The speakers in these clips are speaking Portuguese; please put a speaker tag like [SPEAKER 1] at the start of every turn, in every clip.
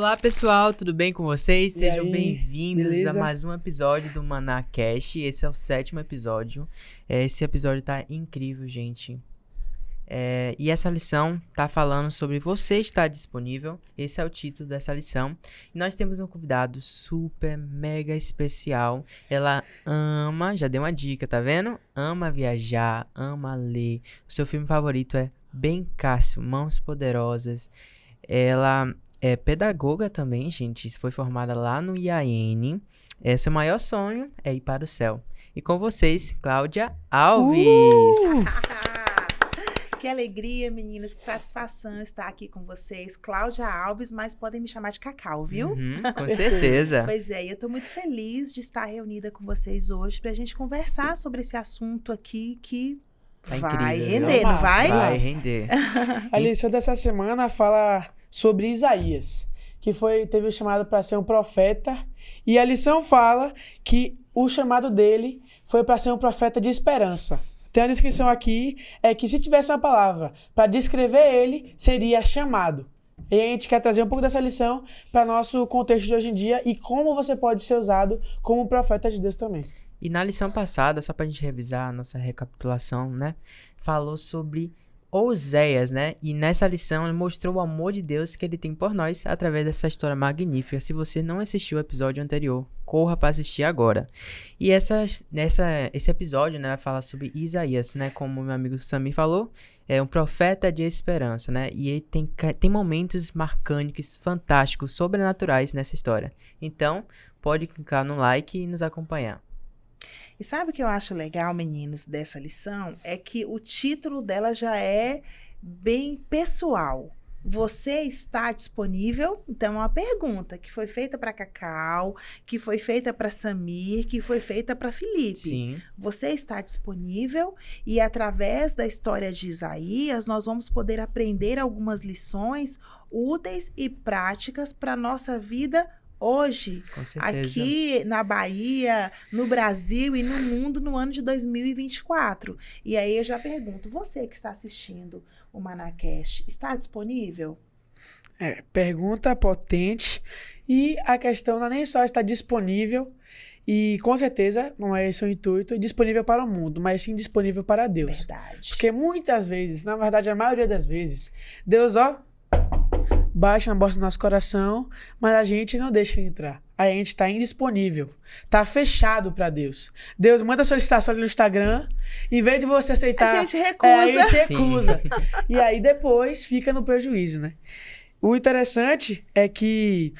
[SPEAKER 1] Olá pessoal, tudo bem com vocês?
[SPEAKER 2] E
[SPEAKER 1] Sejam
[SPEAKER 2] aí,
[SPEAKER 1] bem-vindos
[SPEAKER 2] beleza?
[SPEAKER 1] a mais um episódio do Maná Cast. Esse é o 7º episódio. Esse episódio tá incrível, gente. E essa lição tá falando sobre você estar disponível. Esse é o título dessa lição. E nós temos um convidado super, mega especial. Ela ama, já deu uma dica, tá vendo? Ama viajar, ama ler. O seu filme favorito é Ben Cássio, Mãos Poderosas. Ela é pedagoga também, gente. Foi formada lá no IAN. Seu maior sonho é ir para o céu. E com vocês, Cláudia Alves.
[SPEAKER 3] Que alegria, meninas, que satisfação estar aqui com vocês. Cláudia Alves, mas podem me chamar de Cacau, viu?
[SPEAKER 1] Com certeza.
[SPEAKER 3] Pois é, eu tô muito feliz de estar reunida com vocês hoje pra gente conversar sobre esse assunto aqui que
[SPEAKER 1] Tá
[SPEAKER 3] vai
[SPEAKER 1] incrível,
[SPEAKER 3] render,
[SPEAKER 2] viu?
[SPEAKER 3] não vai?
[SPEAKER 1] Vai render.
[SPEAKER 2] A lição dessa semana fala sobre Isaías, que teve o chamado para ser um profeta, e a lição fala que o chamado dele foi para ser um profeta de esperança. Tem a descrição aqui, que se tivesse uma palavra para descrever ele, seria chamado. E a gente quer trazer um pouco dessa lição para nosso contexto de hoje em dia e como você pode ser usado como profeta de Deus também.
[SPEAKER 1] E na lição passada, só pra gente revisar a nossa recapitulação, né? Falou sobre Oséias, né? E nessa lição ele mostrou o amor de Deus que ele tem por nós através dessa história magnífica. Se você não assistiu o episódio anterior, corra para assistir agora. E esse episódio, né, vai falar sobre Isaías, né? Como meu amigo Samir falou, é um profeta de esperança, né? E ele tem momentos marcantes, fantásticos, sobrenaturais nessa história. Então, pode clicar no like e nos acompanhar.
[SPEAKER 3] E sabe o que eu acho legal, meninos, dessa lição? É que o título dela já é bem pessoal. Você está disponível? Então, é uma pergunta que foi feita para Cacau, que foi feita para Samir, que foi feita para Felipe.
[SPEAKER 1] Sim.
[SPEAKER 3] Você está disponível? E através da história de Isaías, nós vamos poder aprender algumas lições úteis e práticas para a nossa vida hoje,
[SPEAKER 1] Com certeza.
[SPEAKER 3] aqui na Bahia, no Brasil e no mundo no ano de 2024. E aí eu já pergunto, você que está assistindo o ManaCast, está disponível?
[SPEAKER 2] Pergunta potente. E a questão não é nem só estar disponível, e com certeza não é esse o intuito, disponível para o mundo, mas sim disponível para Deus.
[SPEAKER 3] Verdade.
[SPEAKER 2] Porque muitas vezes, na verdade a maioria das vezes, Deus, bate na porta do nosso coração, mas a gente não deixa ele entrar. Aí a gente está indisponível, está fechado para Deus. Deus manda solicitação ali no Instagram, em vez de você aceitar,
[SPEAKER 3] A gente recusa.
[SPEAKER 2] a gente
[SPEAKER 1] Sim.
[SPEAKER 2] recusa. E aí depois fica no prejuízo, né? O interessante é que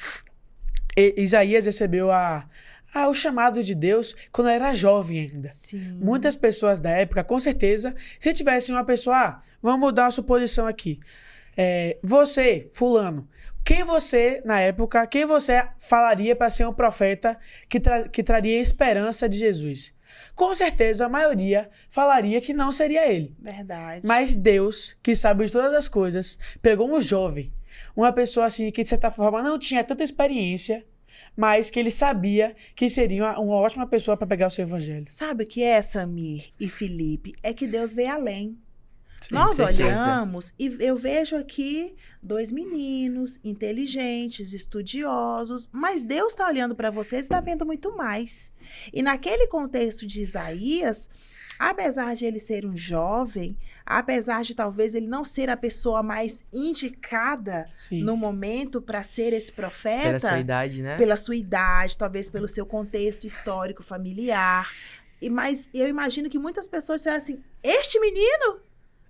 [SPEAKER 2] Isaías recebeu o chamado de Deus quando era jovem ainda.
[SPEAKER 3] Sim.
[SPEAKER 2] Muitas pessoas da época, com certeza, se tivesse uma pessoa, vamos mudar a suposição aqui. Você, fulano, quem você falaria para ser um profeta que traria esperança de Jesus? Com certeza a maioria falaria que não seria ele.
[SPEAKER 3] Verdade.
[SPEAKER 2] Mas Deus, que sabe de todas as coisas, pegou um jovem, uma pessoa assim que de certa forma não tinha tanta experiência, mas que ele sabia que seria uma ótima pessoa para pegar o seu evangelho.
[SPEAKER 3] Sabe o que é, Samir e Felipe? É que Deus veio além.
[SPEAKER 2] Sim,
[SPEAKER 3] Nós
[SPEAKER 1] com certeza.
[SPEAKER 3] olhamos e eu vejo aqui 2 meninos inteligentes, estudiosos, mas Deus está olhando para vocês e está vendo muito mais. E naquele contexto de Isaías, apesar de ele ser um jovem, apesar de talvez ele não ser a pessoa mais indicada
[SPEAKER 2] Sim.
[SPEAKER 3] no momento para ser esse profeta,
[SPEAKER 1] Pela sua idade, né?
[SPEAKER 3] pela sua idade, talvez pelo seu contexto histórico, familiar, mas eu imagino que muitas pessoas disseram assim, este menino?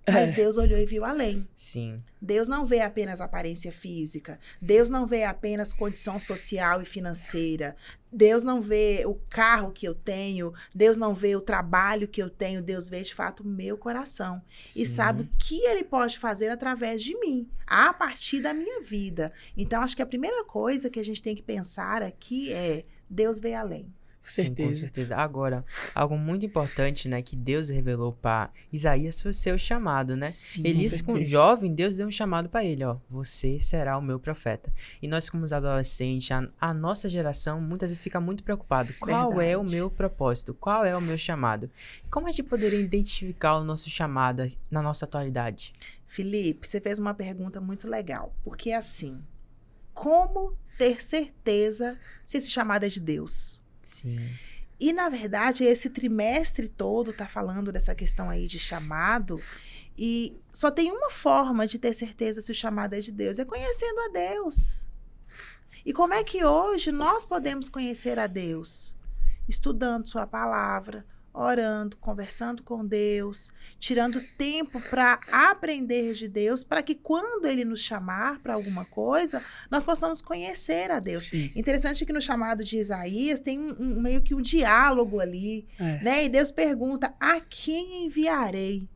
[SPEAKER 3] Mas Deus olhou e viu além.
[SPEAKER 1] Sim.
[SPEAKER 3] Deus não vê apenas aparência física. Deus não vê apenas condição social e financeira. Deus não vê o carro que eu tenho. Deus não vê o trabalho que eu tenho. Deus vê, de fato, o meu coração.
[SPEAKER 1] Sim.
[SPEAKER 3] E sabe o que ele pode fazer através de mim, a partir da minha vida. Então, acho que a primeira coisa que a gente tem que pensar aqui é Deus vê além.
[SPEAKER 1] Sim, com certeza. Agora, algo muito importante, né, que Deus revelou para Isaías foi o seu chamado, né?
[SPEAKER 3] Sim,
[SPEAKER 1] Ele
[SPEAKER 2] com
[SPEAKER 1] disse com
[SPEAKER 2] certeza.
[SPEAKER 1] jovem, Deus deu um chamado para ele, você será o meu profeta. E nós como adolescentes, a nossa geração muitas vezes fica muito preocupado. Qual é o
[SPEAKER 3] Verdade.
[SPEAKER 1] meu propósito? Qual é o meu chamado? Como a gente poderia identificar o nosso chamado na nossa atualidade?
[SPEAKER 3] Felipe, você fez uma pergunta muito legal. Porque assim, como ter certeza se esse chamado é de Deus.
[SPEAKER 1] Sim.
[SPEAKER 3] E, na verdade, esse trimestre todo tá falando dessa questão aí de chamado. E só tem uma forma de ter certeza se o chamado é de Deus, é conhecendo a Deus. E como é que hoje nós podemos conhecer a Deus? Estudando sua palavra, orando, conversando com Deus, tirando tempo para aprender de Deus, para que quando Ele nos chamar para alguma coisa, nós possamos conhecer a Deus.
[SPEAKER 2] Sim.
[SPEAKER 3] Interessante que no chamado de Isaías tem meio que um diálogo ali, né? E Deus pergunta, a quem enviarei?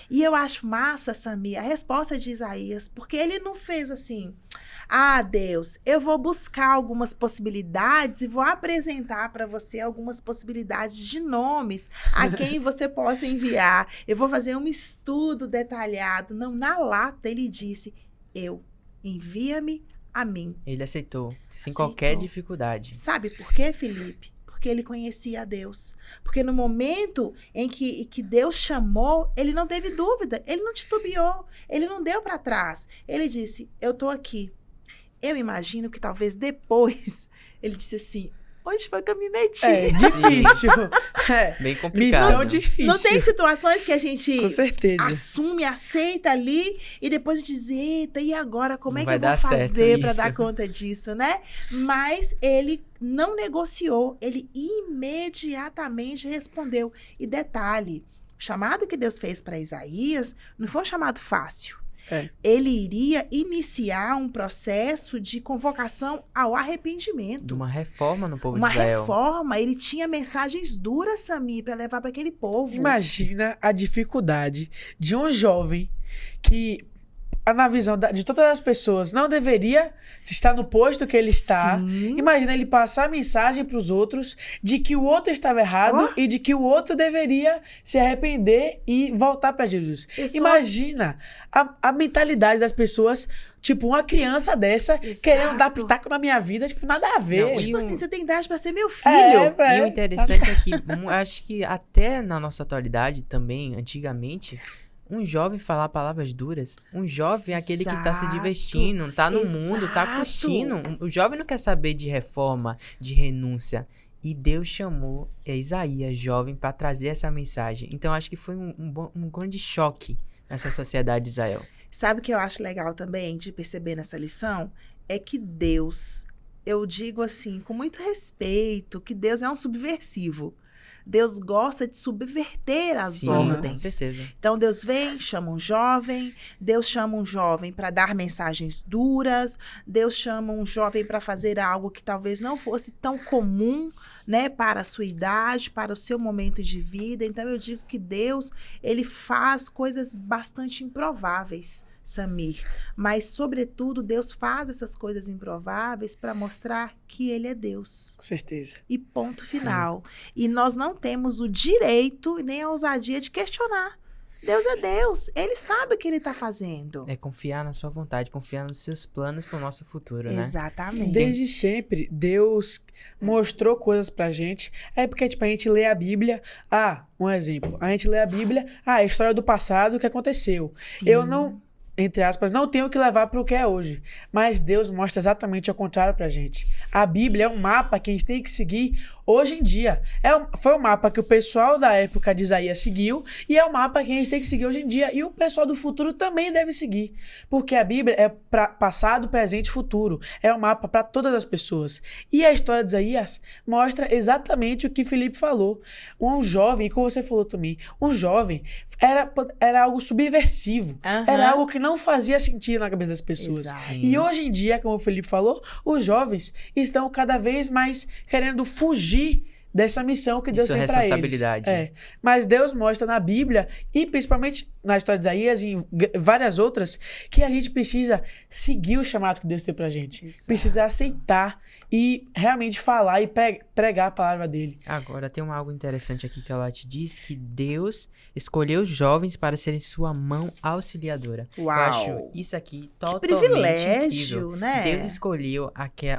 [SPEAKER 3] E eu acho massa, Samir, a resposta de Isaías, porque ele não fez assim, ah, Deus, eu vou buscar algumas possibilidades e vou apresentar para você algumas possibilidades de nomes a quem você possa enviar. Eu vou fazer um estudo detalhado. Não, na lata ele disse, envia-me a mim.
[SPEAKER 1] Ele aceitou, sem
[SPEAKER 3] Aceitou.
[SPEAKER 1] qualquer dificuldade.
[SPEAKER 3] Sabe por quê, Felipe? Porque ele conhecia a Deus. Porque no momento em que Deus chamou, ele não teve dúvida, ele não titubeou, ele não deu para trás. Ele disse, eu tô aqui. Eu imagino que talvez depois ele disse assim, onde foi que eu me meti?
[SPEAKER 2] É difícil.
[SPEAKER 1] Bem complicado.
[SPEAKER 2] Missão difícil.
[SPEAKER 3] Não tem situações que a gente
[SPEAKER 2] Com certeza.
[SPEAKER 3] assume, aceita ali e depois diz, eita, e agora? Como
[SPEAKER 1] Não
[SPEAKER 3] é que
[SPEAKER 1] vai
[SPEAKER 3] eu vou
[SPEAKER 1] dar certo
[SPEAKER 3] fazer para
[SPEAKER 1] isso.
[SPEAKER 3] dar conta disso, né? Mas ele não negociou, ele imediatamente respondeu. E detalhe, o chamado que Deus fez para Isaías não foi um chamado fácil. Ele iria iniciar um processo de convocação ao arrependimento.
[SPEAKER 1] De uma reforma no povo
[SPEAKER 3] Uma
[SPEAKER 1] de Israel.
[SPEAKER 3] reforma, ele tinha mensagens duras, Samir, para levar para aquele povo.
[SPEAKER 2] Imagina a dificuldade de um jovem que, na visão de todas as pessoas, não deveria estar no posto que ele está.
[SPEAKER 3] Sim.
[SPEAKER 2] Imagina ele passar a mensagem para os outros de que o outro estava errado e de que o outro deveria se arrepender e voltar para Jesus.
[SPEAKER 3] Pessoas-
[SPEAKER 2] Imagina a mentalidade das pessoas, tipo, uma criança dessa
[SPEAKER 3] Exato.
[SPEAKER 2] querendo dar pitaco na minha vida, tipo, nada a ver.
[SPEAKER 1] Não,
[SPEAKER 3] Tipo
[SPEAKER 1] E
[SPEAKER 3] assim,
[SPEAKER 1] um-
[SPEAKER 3] você tem idade para ser meu filho.
[SPEAKER 1] E o interessante é que, acho que até na nossa atualidade também, antigamente, um jovem falar palavras duras, um jovem é aquele que tá se
[SPEAKER 3] Exato,
[SPEAKER 1] divertindo, tá no mundo, tá
[SPEAKER 3] exato.
[SPEAKER 1] curtindo. O jovem não quer saber de reforma, de renúncia. E Deus chamou Isaías, jovem, para trazer essa mensagem. Então, acho que foi um grande choque nessa sociedade de Israel.
[SPEAKER 3] Sabe o que eu acho legal também de perceber nessa lição? É que Deus, eu digo assim, com muito respeito, que Deus é um subversivo. Deus gosta de subverter as
[SPEAKER 1] Sim, com
[SPEAKER 3] ordens.
[SPEAKER 1] certeza.
[SPEAKER 3] Então Deus vem, chama um jovem, Deus chama um jovem para dar mensagens duras, Deus chama um jovem para fazer algo que talvez não fosse tão comum, né, para a sua idade, para o seu momento de vida. Então eu digo que Deus, ele faz coisas bastante improváveis, Samir, mas sobretudo Deus faz essas coisas improváveis para mostrar que ele é Deus.
[SPEAKER 2] Com certeza.
[SPEAKER 3] E ponto final. E nós não temos o direito nem a ousadia de questionar. Deus é Deus. Ele sabe o que ele está fazendo.
[SPEAKER 1] É confiar na sua vontade, confiar nos seus planos para o nosso futuro, né?
[SPEAKER 3] Exatamente.
[SPEAKER 2] Desde sempre, Deus mostrou coisas pra gente. É porque, tipo, a gente lê a Bíblia. Um exemplo. A gente lê a Bíblia. A história do passado, o que aconteceu.
[SPEAKER 3] Sim.
[SPEAKER 2] Eu não, entre aspas, não tenho que levar pro que é hoje. Mas Deus mostra exatamente o contrário pra gente. A Bíblia é um mapa que a gente tem que seguir hoje em dia. Foi o mapa que o pessoal da época de Isaías seguiu e é o mapa que a gente tem que seguir hoje em dia. E o pessoal do futuro também deve seguir. Porque a Bíblia é passado, presente e futuro. É um mapa para todas as pessoas. E a história de Isaías mostra exatamente o que Felipe falou. Um jovem, e como você falou também, um jovem era algo subversivo.
[SPEAKER 3] Aham.
[SPEAKER 2] Era algo que não fazia sentido na cabeça das pessoas.
[SPEAKER 3] Exato.
[SPEAKER 2] E hoje em dia, como o Felipe falou, os jovens estão cada vez mais querendo fugir dessa missão que Deus
[SPEAKER 1] sua
[SPEAKER 2] tem para eles.
[SPEAKER 1] responsabilidade.
[SPEAKER 2] Mas Deus mostra na Bíblia, e principalmente na história de Isaías e em várias outras, que a gente precisa seguir o chamado que Deus tem pra gente.
[SPEAKER 3] Exato.
[SPEAKER 2] Precisa aceitar e realmente falar e pregar a palavra dele.
[SPEAKER 1] Agora, tem algo interessante aqui que ela te diz, que Deus escolheu os jovens para serem sua mão auxiliadora.
[SPEAKER 3] Uau.
[SPEAKER 1] Eu acho isso aqui totalmente
[SPEAKER 3] privilégio,
[SPEAKER 1] incrível.
[SPEAKER 3] né?
[SPEAKER 1] Deus escolheu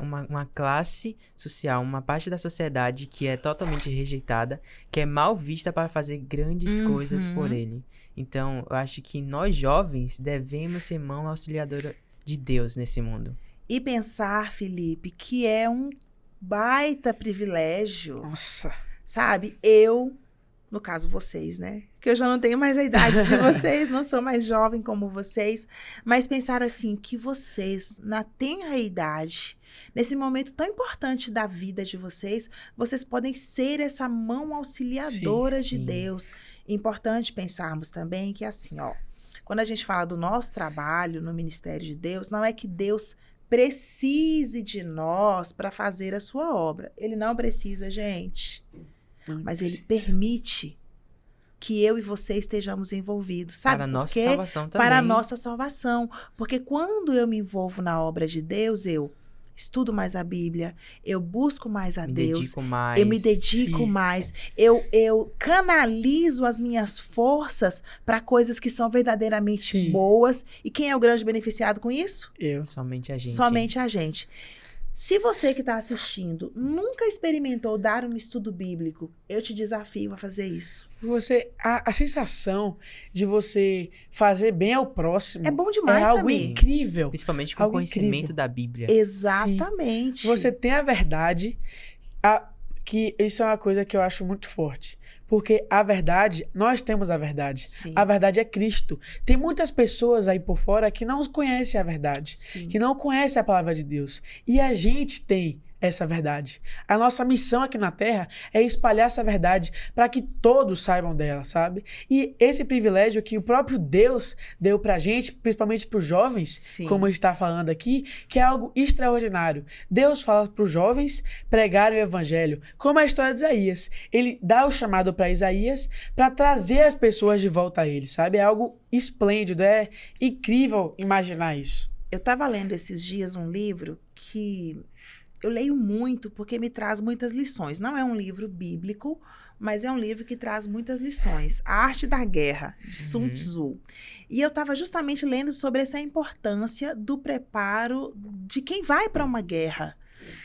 [SPEAKER 1] uma classe social, uma parte da sociedade que é totalmente rejeitada, que é mal vista para fazer grandes coisas por ele. Então, eu acho que nós jovens devemos ser mão auxiliadora de Deus nesse mundo.
[SPEAKER 3] E pensar, Felipe, que é um baita privilégio,
[SPEAKER 2] Nossa.
[SPEAKER 3] sabe? Eu, no caso vocês, né? Que eu já não tenho mais a idade de vocês, não sou mais jovem como vocês, mas pensar assim, que vocês, na tenra idade, nesse momento tão importante da vida de vocês, vocês podem ser essa mão auxiliadora de
[SPEAKER 1] sim.
[SPEAKER 3] Deus. Importante pensarmos também que assim, ó, quando a gente fala do nosso trabalho no ministério de Deus, não é que Deus precise de nós para fazer a sua obra. Ele não precisa, gente.
[SPEAKER 2] Não
[SPEAKER 3] Mas
[SPEAKER 2] precisa.
[SPEAKER 3] ele permite que eu e você estejamos envolvidos. Sabe
[SPEAKER 1] Para a
[SPEAKER 3] por
[SPEAKER 1] nossa
[SPEAKER 3] quê?
[SPEAKER 1] salvação também.
[SPEAKER 3] Para a nossa salvação. Porque quando eu me envolvo na obra de Deus, eu estudo mais a Bíblia, eu busco mais a
[SPEAKER 1] Me
[SPEAKER 3] Deus,
[SPEAKER 1] dedico mais.
[SPEAKER 3] eu me dedico
[SPEAKER 2] Sim.
[SPEAKER 3] mais, eu canalizo as minhas forças para coisas que são verdadeiramente
[SPEAKER 2] Sim.
[SPEAKER 3] boas. E quem é o grande beneficiado com isso?
[SPEAKER 2] Eu.
[SPEAKER 1] Somente a gente.
[SPEAKER 3] Somente a gente. Se você que está assistindo nunca experimentou dar um estudo bíblico, eu te desafio a fazer isso.
[SPEAKER 2] A sensação de você fazer bem ao próximo
[SPEAKER 3] É bom demais,
[SPEAKER 2] é algo
[SPEAKER 3] Samir.
[SPEAKER 2] incrível.
[SPEAKER 1] Principalmente com o
[SPEAKER 2] Algo
[SPEAKER 1] conhecimento
[SPEAKER 2] incrível.
[SPEAKER 1] da Bíblia.
[SPEAKER 3] Exatamente.
[SPEAKER 2] Você tem a verdade, que isso é uma coisa que eu acho muito forte. Porque a verdade, nós temos a verdade.
[SPEAKER 3] Sim.
[SPEAKER 2] A verdade é Cristo. Tem muitas pessoas aí por fora que não conhecem a verdade,
[SPEAKER 3] Sim.
[SPEAKER 2] que não conhecem a palavra de Deus. E a gente tem essa verdade. A nossa missão aqui na Terra é espalhar essa verdade para que todos saibam dela, sabe? E esse privilégio que o próprio Deus deu pra gente, principalmente pros jovens,
[SPEAKER 3] Sim.
[SPEAKER 2] como ele está falando aqui, que é algo extraordinário. Deus fala pros jovens pregarem o evangelho, como a história de Isaías. Ele dá o chamado para Isaías para trazer as pessoas de volta a ele, sabe? É algo esplêndido, é incrível imaginar isso.
[SPEAKER 3] Eu estava lendo esses dias um livro que eu leio muito porque me traz muitas lições. Não é um livro bíblico, mas é um livro que traz muitas lições. A Arte da Guerra, de Sun Tzu. E eu estava justamente lendo sobre essa importância do preparo de quem vai para uma guerra,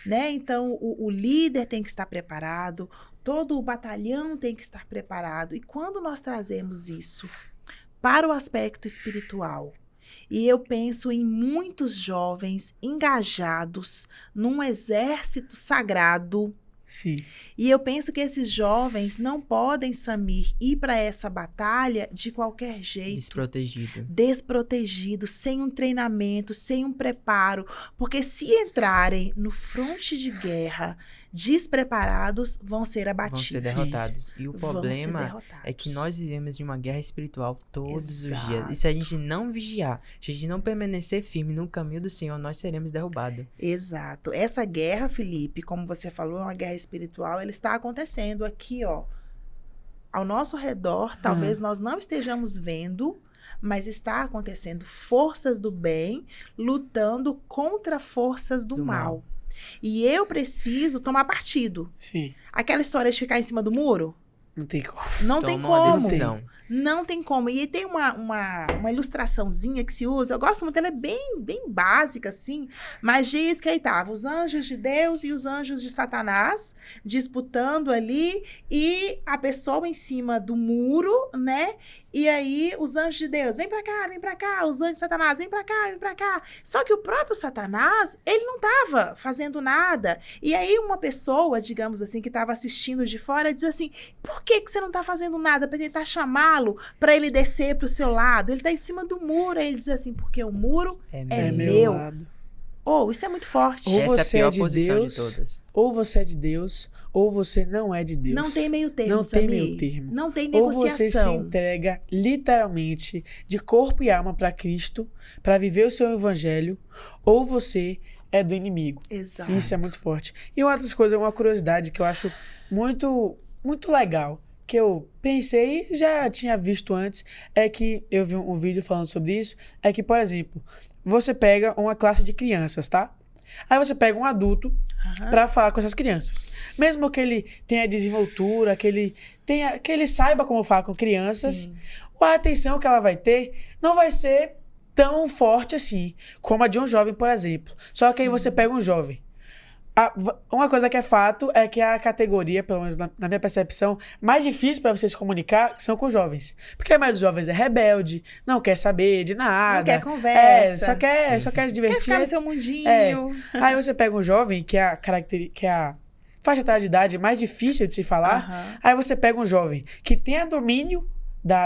[SPEAKER 3] né? Então, o líder tem que estar preparado, todo o batalhão tem que estar preparado. E quando nós trazemos isso para o aspecto espiritual, e eu penso em muitos jovens engajados num exército sagrado.
[SPEAKER 2] Sim.
[SPEAKER 3] E eu penso que esses jovens não podem, Samir, ir para essa batalha de qualquer jeito. Desprotegido, sem um treinamento, sem um preparo. Porque se entrarem no fronte de guerra despreparados, vão ser abatidos.
[SPEAKER 1] Vão ser derrotados. E o
[SPEAKER 3] Vão ser
[SPEAKER 1] problema
[SPEAKER 3] derrotados.
[SPEAKER 1] é que nós vivemos de uma guerra espiritual todos os
[SPEAKER 3] Exato.
[SPEAKER 1] dias. E se a gente não vigiar, se a gente não permanecer firme no caminho do Senhor, nós seremos derrubados.
[SPEAKER 3] Exato. Essa guerra, Felipe, como você falou, é uma guerra espiritual, ela está acontecendo aqui, ó, ao nosso redor. Talvez nós não estejamos vendo, mas está acontecendo forças do bem lutando contra forças do mal. E eu preciso tomar partido.
[SPEAKER 2] Sim.
[SPEAKER 3] Aquela história de ficar em cima do muro,
[SPEAKER 2] Não tem como.
[SPEAKER 3] não tem
[SPEAKER 1] Toma uma
[SPEAKER 3] como.
[SPEAKER 1] decisão.
[SPEAKER 3] Não tem como. E tem uma ilustraçãozinha que se usa, eu gosto muito, ela é bem básica, assim, mas diz que aí tava os anjos de Deus e os anjos de Satanás disputando ali, e a pessoa em cima do muro, né? E aí os anjos de Deus, vem pra cá, os anjos de Satanás, vem pra cá. Só que o próprio Satanás, ele não tava fazendo nada. E aí uma pessoa, digamos assim, que tava assistindo de fora, diz assim, por que você não tá fazendo nada pra tentar chamá-lo, pra ele descer pro seu lado? Ele tá em cima do muro. Aí ele diz assim, porque o muro é meu.
[SPEAKER 2] lado.
[SPEAKER 3] Oh, isso é muito forte.
[SPEAKER 2] Ou
[SPEAKER 1] Essa é a
[SPEAKER 2] você
[SPEAKER 1] pior
[SPEAKER 2] é de
[SPEAKER 1] posição
[SPEAKER 2] Deus,
[SPEAKER 1] de todas.
[SPEAKER 2] ou você é de Deus, ou você não é de Deus.
[SPEAKER 3] Não tem meio termo,
[SPEAKER 2] Não tem
[SPEAKER 3] Samir.
[SPEAKER 2] meio termo.
[SPEAKER 3] Não tem
[SPEAKER 2] Ou você se
[SPEAKER 3] negociação.
[SPEAKER 2] entrega literalmente de corpo e alma para Cristo, para viver o seu evangelho, ou você é do inimigo.
[SPEAKER 3] Exato.
[SPEAKER 2] Isso é muito forte. E outras coisas, uma curiosidade que eu acho muito, muito legal, que eu pensei e já tinha visto antes, é que eu vi um vídeo falando sobre isso, é que, por exemplo, você pega uma classe de crianças, tá? Aí você pega um adulto para falar com essas crianças. Mesmo que ele tenha desenvoltura, que ele saiba como falar com crianças,
[SPEAKER 3] Sim.
[SPEAKER 2] a atenção que ela vai ter não vai ser tão forte assim, como a de um jovem, por exemplo. Só que aí
[SPEAKER 3] Sim.
[SPEAKER 2] você pega um jovem. Uma coisa que é fato é que a categoria, pelo menos na minha percepção, mais difícil para você se comunicar são com os jovens. Porque a maioria dos jovens é rebelde, não quer saber de nada.
[SPEAKER 3] Não quer conversa.
[SPEAKER 2] Só quer se divertir.
[SPEAKER 3] Quer ficar no seu mundinho.
[SPEAKER 2] Aí você pega um jovem, que é a faixa etária de idade mais difícil de se falar. Aí você pega um jovem que tenha domínio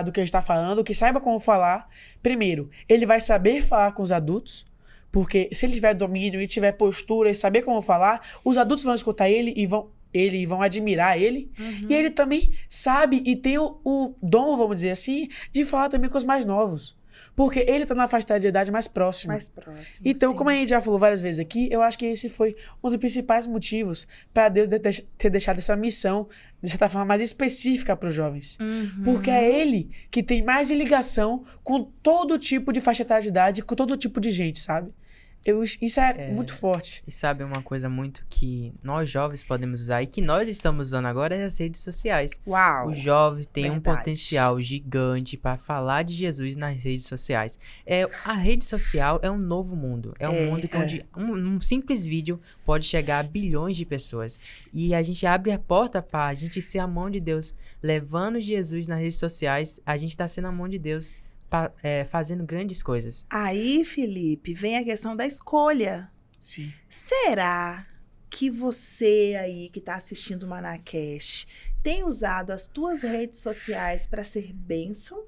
[SPEAKER 2] do que ele está falando, que saiba como falar. Primeiro, ele vai saber falar com os adultos. Porque se ele tiver domínio e tiver postura e saber como falar, os adultos vão escutar ele e vão admirar ele. E ele também sabe e tem o dom, vamos dizer assim, de falar também com os mais novos. Porque ele tá na faixa de idade mais próxima. Então, como a gente já falou várias vezes aqui, eu acho que esse foi um dos principais motivos para Deus ter deixado essa missão, de certa forma, mais específica para os jovens. Porque é ele que tem mais de ligação com todo tipo de faixa etária de idade, com todo tipo de gente, sabe? Isso é muito forte.
[SPEAKER 1] E sabe uma coisa muito que nós jovens podemos usar e que nós estamos usando agora é as redes sociais.
[SPEAKER 3] Uau!
[SPEAKER 1] O jovem tem um
[SPEAKER 3] Verdade.
[SPEAKER 1] potencial gigante para falar de Jesus nas redes sociais. A rede social é um novo mundo. É um mundo onde um simples vídeo pode chegar a bilhões de pessoas. E a gente abre a porta para a gente ser a mão de Deus. Levando Jesus nas redes sociais, a gente está sendo a mão de Deus. Fazendo grandes coisas.
[SPEAKER 3] Aí, Felipe, vem a questão da escolha.
[SPEAKER 2] Sim.
[SPEAKER 3] Será que você aí que está assistindo o Manacast tem usado as tuas redes sociais para ser bênção?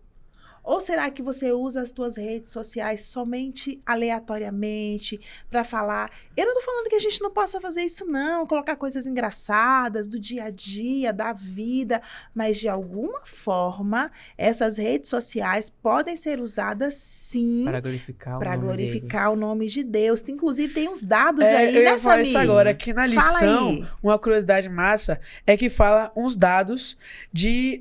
[SPEAKER 3] Ou será que você usa as tuas redes sociais somente aleatoriamente para falar? Eu não tô falando que a gente não possa fazer isso não, colocar coisas engraçadas do dia a dia, da vida, mas de alguma forma essas redes sociais podem ser usadas sim
[SPEAKER 1] Para glorificar
[SPEAKER 3] o nome de Deus. Inclusive tem uns dados aí,
[SPEAKER 2] eu
[SPEAKER 3] né,
[SPEAKER 2] ia falar
[SPEAKER 3] Samir?
[SPEAKER 2] isso agora, aqui na
[SPEAKER 3] Fala
[SPEAKER 2] lição,
[SPEAKER 3] aí.
[SPEAKER 2] uma curiosidade massa é que fala uns dados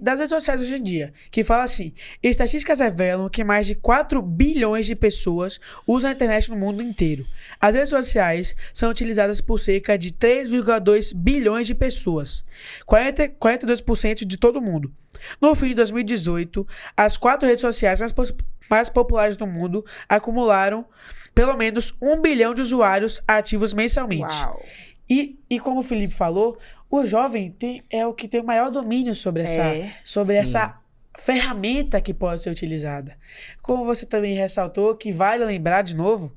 [SPEAKER 2] das redes sociais hoje em dia, que fala assim, estatísticas revelam que mais de 4 bilhões de pessoas usam a internet no mundo inteiro. As redes sociais são utilizadas por cerca de 3,2 bilhões de pessoas, 42% de todo mundo. No fim de 2018, as 4 redes sociais mais populares do mundo acumularam pelo menos 1 bilhão de usuários ativos mensalmente.
[SPEAKER 3] Uau.
[SPEAKER 2] E como o Felipe falou, o jovem é o que tem o maior domínio sobre essa ferramenta que pode ser utilizada. Como você também ressaltou, que vale lembrar de novo,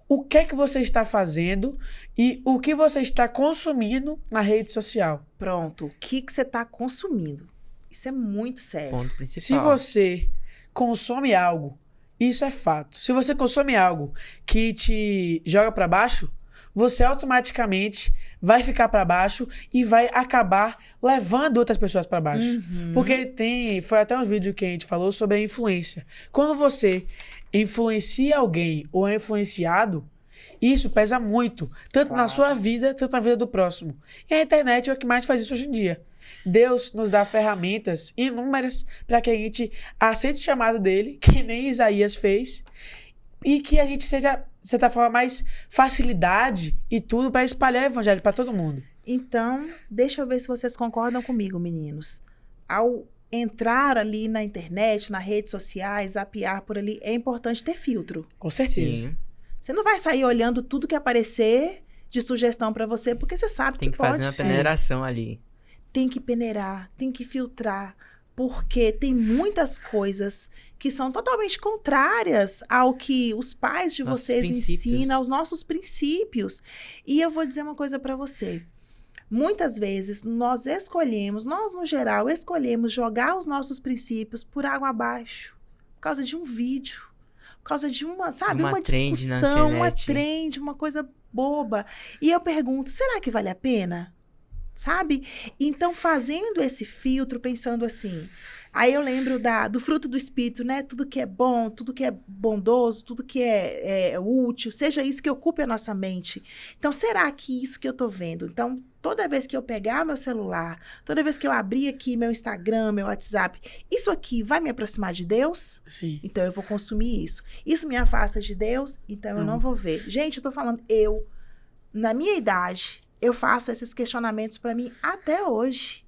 [SPEAKER 2] o que é que você está fazendo e o que você está consumindo na rede social.
[SPEAKER 3] Pronto, o que você está consumindo? Isso é muito sério.
[SPEAKER 1] Ponto principal.
[SPEAKER 2] Se você consome algo, isso é fato. Se você consome algo que te joga para baixo, você automaticamente vai ficar para baixo e vai acabar levando outras pessoas para baixo. Porque foi até um vídeo que a gente falou sobre a influência. Quando você influencia alguém ou é influenciado, isso pesa muito, tanto na sua vida, tanto na vida do próximo. E a internet é o que mais faz isso hoje em dia. Deus nos dá ferramentas inúmeras para que a gente aceite o chamado dele, que nem Isaías fez, e que a gente seja, de certa forma, mais facilidade e tudo para espalhar o evangelho para todo mundo.
[SPEAKER 3] Então, deixa eu ver se vocês concordam comigo, meninos. Ao entrar ali na internet, nas redes sociais, zapear por ali, é importante ter filtro.
[SPEAKER 2] Com certeza.
[SPEAKER 1] Sim.
[SPEAKER 3] Você não vai sair olhando tudo que aparecer de sugestão para você, porque você sabe
[SPEAKER 1] Tem que fazer uma peneiração ali.
[SPEAKER 3] Tem que peneirar, tem que filtrar, porque tem muitas coisas que são totalmente contrárias ao que os pais de
[SPEAKER 1] Nossos
[SPEAKER 3] vocês
[SPEAKER 1] princípios.
[SPEAKER 3] ensinam, aos nossos princípios. E eu vou dizer uma coisa para você. Muitas vezes nós no geral, escolhemos jogar os nossos princípios por água abaixo, por causa de um vídeo, por causa de uma
[SPEAKER 1] trend na
[SPEAKER 3] discussão, uma
[SPEAKER 1] internet.
[SPEAKER 3] trend, uma coisa boba. E eu pergunto, será que vale a pena? Sabe? Então, fazendo esse filtro, pensando assim, aí eu lembro do fruto do Espírito, né? Tudo que é bom, tudo que é bondoso, tudo que é útil, seja isso que ocupe a nossa mente. Então, será que isso que eu tô vendo? Então, toda vez que eu pegar meu celular, toda vez que eu abrir aqui meu Instagram, meu WhatsApp, isso aqui vai me aproximar de Deus?
[SPEAKER 2] Sim.
[SPEAKER 3] Então, eu vou consumir isso. Isso me afasta de Deus? Então, eu não vou ver. Gente, eu tô falando, na minha idade, eu faço esses questionamentos para mim até hoje.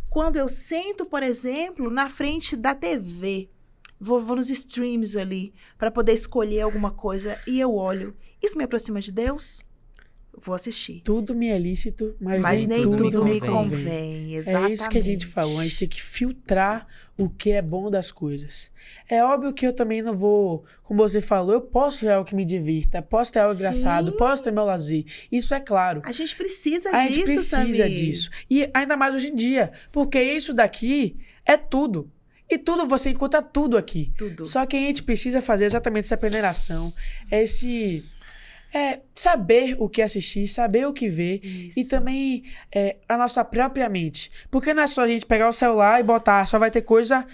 [SPEAKER 3] Quando eu sento, por exemplo, na frente da TV, vou nos streams ali, para poder escolher alguma coisa, e eu olho, isso me aproxima de Deus? vou assistir.
[SPEAKER 2] Tudo me é lícito, mas
[SPEAKER 3] Mas nem tudo me convém. Exatamente.
[SPEAKER 2] É isso que a gente falou, a gente tem que filtrar o que é bom das coisas. É óbvio que eu também não vou, como você falou, eu posso ter algo que me divirta, posso ter algo engraçado, posso ter meu lazer. Isso é claro.
[SPEAKER 3] A gente precisa
[SPEAKER 2] A
[SPEAKER 3] disso,
[SPEAKER 2] gente precisa
[SPEAKER 3] Samir.
[SPEAKER 2] disso. E ainda mais hoje em dia, porque isso daqui é tudo. E tudo, você encontra tudo aqui.
[SPEAKER 3] Tudo.
[SPEAKER 2] Só que a gente precisa fazer exatamente essa peneiração, saber o que assistir, saber o que ver.
[SPEAKER 3] Isso.
[SPEAKER 2] E também a nossa própria mente. Porque não é só a gente pegar o celular e botar, só vai ter coisa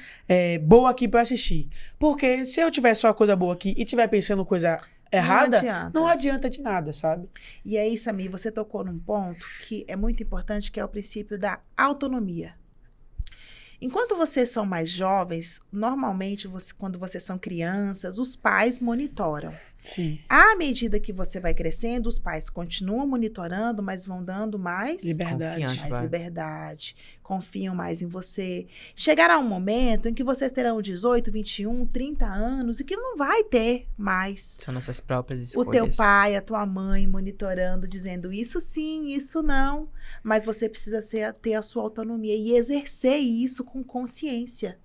[SPEAKER 2] boa aqui pra assistir. Porque se eu tiver só coisa boa aqui e tiver pensando coisa errada, não adianta de nada, sabe?
[SPEAKER 3] E aí, Samir, você tocou num ponto que é muito importante, que é o princípio da autonomia. Enquanto vocês são mais jovens, normalmente, quando vocês são crianças, os pais monitoram.
[SPEAKER 2] Sim.
[SPEAKER 3] À medida que você vai crescendo, os pais continuam monitorando, mas vão dando mais
[SPEAKER 2] Liberdade.
[SPEAKER 1] Confiança.
[SPEAKER 3] liberdade, confiam mais em você. Chegará um momento em que vocês terão 18, 21, 30 anos e que não vai ter mais
[SPEAKER 1] São nossas próprias
[SPEAKER 3] o
[SPEAKER 1] escolhas.
[SPEAKER 3] teu pai, a tua mãe monitorando, dizendo isso sim, isso não. Mas você precisa ter a sua autonomia e exercer isso com consciência.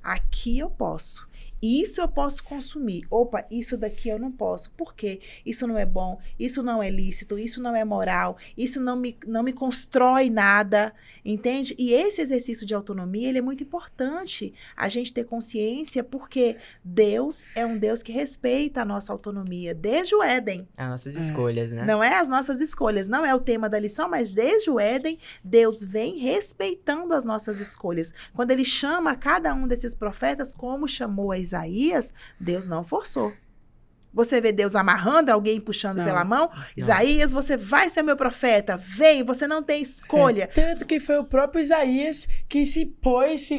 [SPEAKER 3] Aqui eu posso. Isso eu posso consumir. Opa, isso daqui eu não posso. Por quê? Isso não é bom, isso não é lícito, isso não é moral, isso não me constrói nada, entende? E esse exercício de autonomia, ele é muito importante a gente ter consciência, porque Deus é um Deus que respeita a nossa autonomia, desde o Éden.
[SPEAKER 1] As nossas escolhas, né?
[SPEAKER 3] Não é as nossas escolhas, não é o tema da lição, mas desde o Éden, Deus vem respeitando as nossas escolhas. Quando ele chama cada um desses profetas, como chamou a Isaías, Deus não forçou. Você vê Deus amarrando alguém, puxando pela mão. Isaías, você vai ser meu profeta. Vem, você não tem escolha.
[SPEAKER 2] Tanto que foi o próprio Isaías que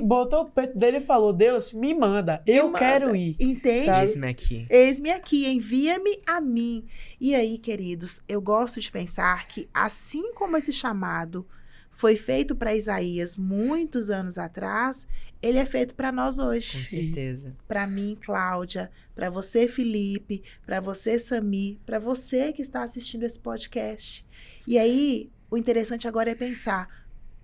[SPEAKER 2] botou o peito dele e falou, Deus, me manda, eu quero ir.
[SPEAKER 3] Entende?
[SPEAKER 1] Eis-me aqui.
[SPEAKER 3] Eis-me aqui, envia-me a mim. E aí, queridos, eu gosto de pensar que assim como esse chamado foi feito para Isaías muitos anos atrás, ele é feito para nós hoje.
[SPEAKER 1] Com certeza.
[SPEAKER 3] Para mim, Cláudia, para você, Felipe, para você, Samir, para você que está assistindo esse podcast. E aí, o interessante agora é pensar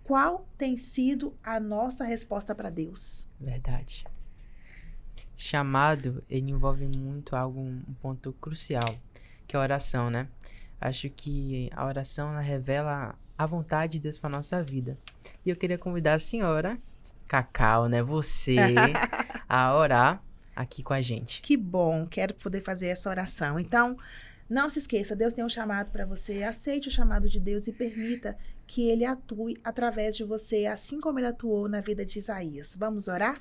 [SPEAKER 3] qual tem sido a nossa resposta para Deus.
[SPEAKER 1] Verdade. Chamado, ele envolve muito um ponto crucial, que é a oração, né? Acho que a oração, ela revela a vontade de Deus para nossa vida. E eu queria convidar a senhora Cacau, né? Você a orar aqui com a gente.
[SPEAKER 3] Que bom, quero poder fazer essa oração. Então, não se esqueça, Deus tem um chamado para você. Aceite o chamado de Deus e permita que ele atue através de você, assim como ele atuou na vida de Isaías. Vamos orar?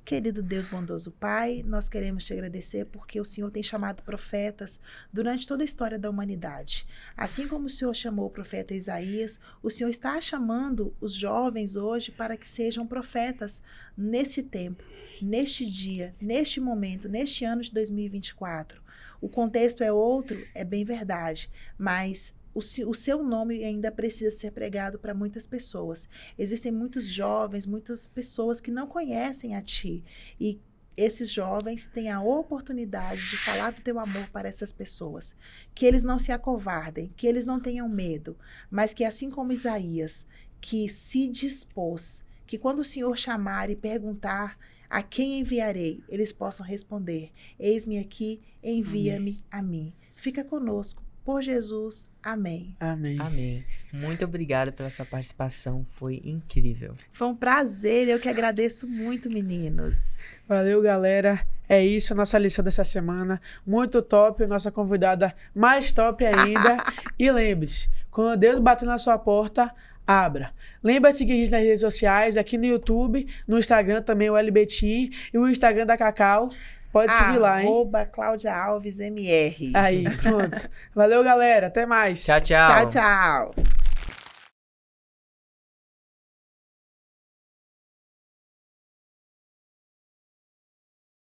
[SPEAKER 3] Querido Deus bondoso Pai, nós queremos te agradecer porque o Senhor tem chamado profetas durante toda a história da humanidade. Assim como o Senhor chamou o profeta Isaías, o Senhor está chamando os jovens hoje para que sejam profetas neste tempo, neste dia, neste momento, neste ano de 2024. O contexto é outro, é bem verdade, mas o seu nome ainda precisa ser pregado para muitas pessoas. Existem muitos jovens, muitas pessoas que não conhecem a Ti. E esses jovens têm a oportunidade de falar do Teu amor para essas pessoas. Que eles não se acovardem, que eles não tenham medo, mas que assim como Isaías, que se dispôs, que quando o Senhor chamar e perguntar a quem enviarei, eles possam responder, eis-me aqui, envia-me a mim. Fica conosco. Por Jesus, amém.
[SPEAKER 2] Amém.
[SPEAKER 1] Amém. Muito obrigado pela sua participação, foi incrível.
[SPEAKER 3] Foi um prazer, eu que agradeço muito, meninos.
[SPEAKER 2] Valeu, galera. É isso, a nossa lição dessa semana. Muito top, nossa convidada mais top ainda. E lembre-se, quando Deus bater na sua porta, abra. Lembra de seguir a gente nas redes sociais, aqui no YouTube, no Instagram também, o LBTim, e o Instagram da Cacau. Pode seguir lá, hein?
[SPEAKER 3] Cláudia Alves MR.
[SPEAKER 2] Aí, pronto. Valeu, galera. Até mais.
[SPEAKER 1] Tchau, tchau.
[SPEAKER 3] Tchau, tchau.